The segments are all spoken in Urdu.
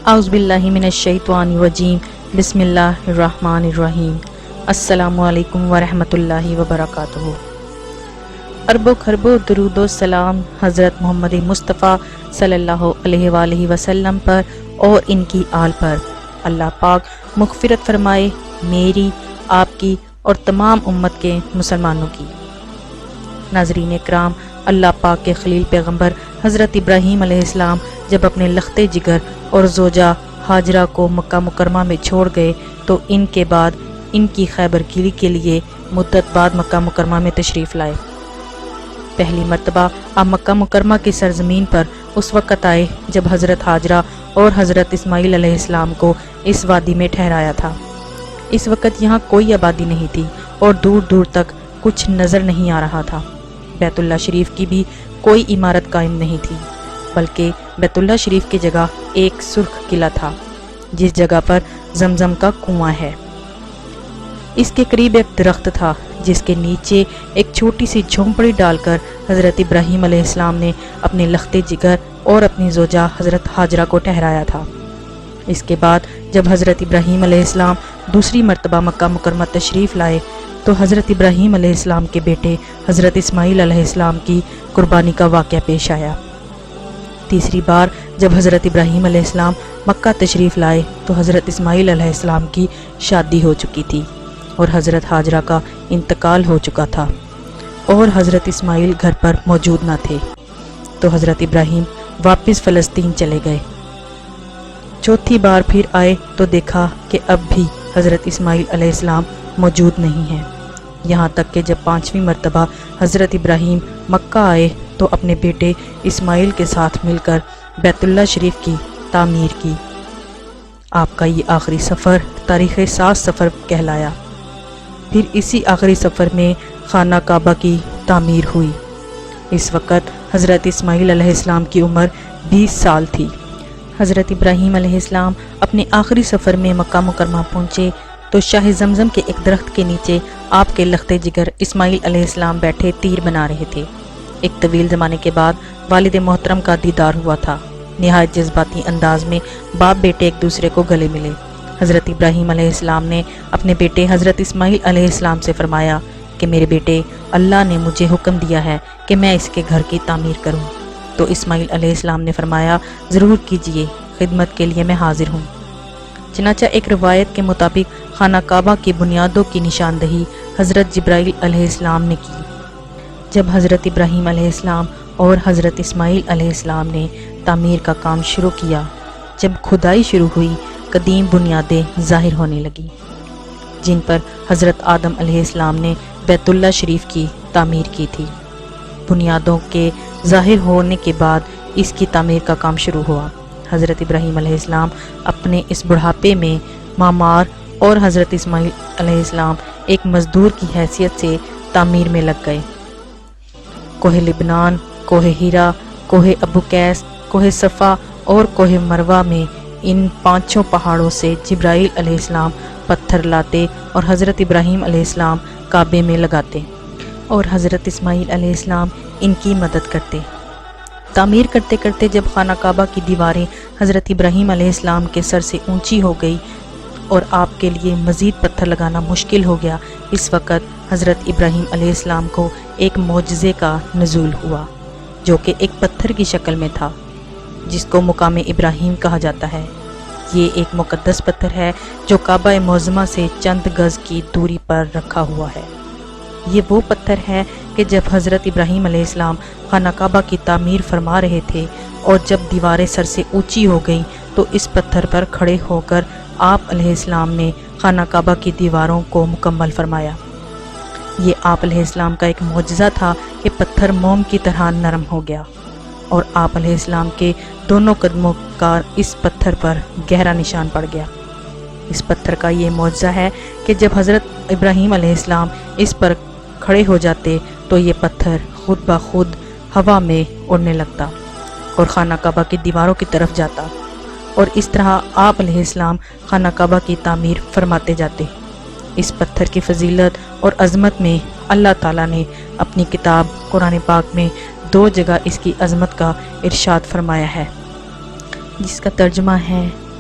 اعوذ باللہ من الشیطان الرجیم بسم اللہ الرحمن الرحیم السلام علیکم ورحمۃ اللہ وبرکاتہ۔ اربوں خربوں درود و سلام حضرت محمد مصطفیٰ صلی اللہ علیہ وآلہ وسلم پر اور ان کی آل پر۔ اللہ پاک مغفرت فرمائے میری، آپ کی اور تمام امت کے مسلمانوں کی۔ ناظرین کرام، اللہ پاک کے خلیل پیغمبر حضرت ابراہیم علیہ السلام جب اپنے لخت جگر اور زوجہ ہاجرہ کو مکہ مکرمہ میں چھوڑ گئے تو ان کے بعد ان کی خیبر گیری کے لیے مدت بعد مکہ مکرمہ میں تشریف لائے۔ پہلی مرتبہ آپ مکہ مکرمہ کی سرزمین پر اس وقت آئے جب حضرت ہاجرہ اور حضرت اسماعیل علیہ السلام کو اس وادی میں ٹھہرایا تھا۔ اس وقت یہاں کوئی آبادی نہیں تھی اور دور دور تک کچھ نظر نہیں آ رہا تھا۔ بیت اللہ شریف کی بھی کوئی عمارت قائم نہیں تھی، بلکہ بیت اللہ شریف کی جگہ ایک سرخ قلعہ تھا جس جگہ پر زمزم کا کنواں ہے۔ اس کے قریب ایک درخت تھا جس کے نیچے ایک چھوٹی سی جھونپڑی ڈال کر حضرت ابراہیم علیہ السلام نے اپنے لخت جگر اور اپنی زوجہ حضرت ہاجرہ کو ٹھہرایا تھا۔ اس کے بعد جب حضرت ابراہیم علیہ السلام دوسری مرتبہ مکہ مکرمہ تشریف لائے تو حضرت ابراہیم علیہ السلام کے بیٹے حضرت اسماعیل علیہ السلام کی قربانی کا واقعہ پیش آیا۔ تیسری بار جب حضرت ابراہیم علیہ السلام مکہ تشریف لائے تو حضرت اسماعیل علیہ السلام کی شادی ہو چکی تھی اور حضرت ہاجرہ کا انتقال ہو چکا تھا اور حضرت اسماعیل گھر پر موجود نہ تھے، تو حضرت ابراہیم واپس فلسطین چلے گئے۔ چوتھی بار پھر آئے تو دیکھا کہ اب بھی حضرت اسماعیل علیہ السلام موجود نہیں ہیں، یہاں تک کہ جب پانچویں مرتبہ حضرت ابراہیم مکہ آئے تو اپنے بیٹے اسماعیل کے ساتھ مل کر بیت اللہ شریف کی تعمیر کی۔ آپ کا یہ آخری سفر تاریخ 7 سفر کہلایا۔ پھر اسی آخری سفر میں خانہ کعبہ کی تعمیر ہوئی۔ اس وقت حضرت اسماعیل علیہ السلام کی عمر 20 سال تھی۔ حضرت ابراہیم علیہ السلام اپنے آخری سفر میں مکہ مکرمہ پہنچے تو شاہ زمزم کے ایک درخت کے نیچے آپ کے لخت جگر اسماعیل علیہ السلام بیٹھے تیر بنا رہے تھے۔ ایک طویل زمانے کے بعد والد محترم کا دیدار ہوا تھا۔ نہایت جذباتی انداز میں باپ بیٹے ایک دوسرے کو گلے ملے۔ حضرت ابراہیم علیہ السلام نے اپنے بیٹے حضرت اسماعیل علیہ السلام سے فرمایا کہ میرے بیٹے، اللہ نے مجھے حکم دیا ہے کہ میں اس کے گھر کی تعمیر کروں۔ تو اسماعیل علیہ السلام نے فرمایا، ضرور کیجئے، خدمت کے لیے میں حاضر ہوں۔ چنانچہ ایک روایت کے مطابق خانہ کعبہ کی بنیادوں کی نشاندہی حضرت جبرائیل علیہ السلام نے کی۔ جب حضرت ابراہیم علیہ السلام اور حضرت اسماعیل علیہ السلام نے تعمیر کا کام شروع کیا، جب کھدائی شروع ہوئی، قدیم بنیادیں ظاہر ہونے لگیں جن پر حضرت آدم علیہ السلام نے بیت اللہ شریف کی تعمیر کی تھی۔ بنیادوں کے ظاہر ہونے کے بعد اس کی تعمیر کا کام شروع ہوا۔ حضرت ابراہیم علیہ السلام اپنے اس بڑھاپے میں معمار اور حضرت اسماعیل علیہ السلام ایک مزدور کی حیثیت سے تعمیر میں لگ گئے۔ کوہ لبنان، کوہ ہیرا، کوہ ابو قیس، کوہ صفا اور کوہ مروہ میں ان 5 پہاڑوں سے جبرائیل علیہ السلام پتھر لاتے اور حضرت ابراہیم علیہ السلام کعبے میں لگاتے اور حضرت اسماعیل علیہ السلام ان کی مدد کرتے۔ تعمیر کرتے کرتے جب خانہ کعبہ کی دیواریں حضرت ابراہیم علیہ السلام کے سر سے اونچی ہو گئی اور آپ کے لیے مزید پتھر لگانا مشکل ہو گیا، اس وقت حضرت ابراہیم علیہ السلام کو ایک معجزے کا نزول ہوا جو کہ ایک پتھر کی شکل میں تھا جس کو مقام ابراہیم کہا جاتا ہے۔ یہ ایک مقدس پتھر ہے جو کعبہ معظمہ سے چند گز کی دوری پر رکھا ہوا ہے۔ یہ وہ پتھر ہے کہ جب حضرت ابراہیم علیہ السلام خانہ کعبہ کی تعمیر فرما رہے تھے اور جب دیواریں سر سے اونچی ہو گئیں تو اس پتھر پر کھڑے ہو کر آپ علیہ السلام نے خانہ کعبہ کی دیواروں کو مکمل فرمایا۔ یہ آپ علیہ السلام کا ایک معجزہ تھا کہ پتھر موم کی طرح نرم ہو گیا اور آپ علیہ السلام کے دونوں قدموں کا اس پتھر پر گہرا نشان پڑ گیا۔ اس پتھر کا یہ معجزہ ہے کہ جب حضرت ابراہیم علیہ السلام اس پر کھڑے ہو جاتے تو یہ پتھر خود بخود ہوا میں اڑنے لگتا اور خانہ کعبہ کی دیواروں کی طرف جاتا، اور اس طرح آپ علیہ السلام خانہ کعبہ کی تعمیر فرماتے جاتے۔ اس پتھر کی فضیلت اور عظمت میں اللہ تعالیٰ نے اپنی کتاب قرآن پاک میں 2 جگہ اس کی عظمت کا ارشاد فرمایا ہے، جس کا ترجمہ ہے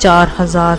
4000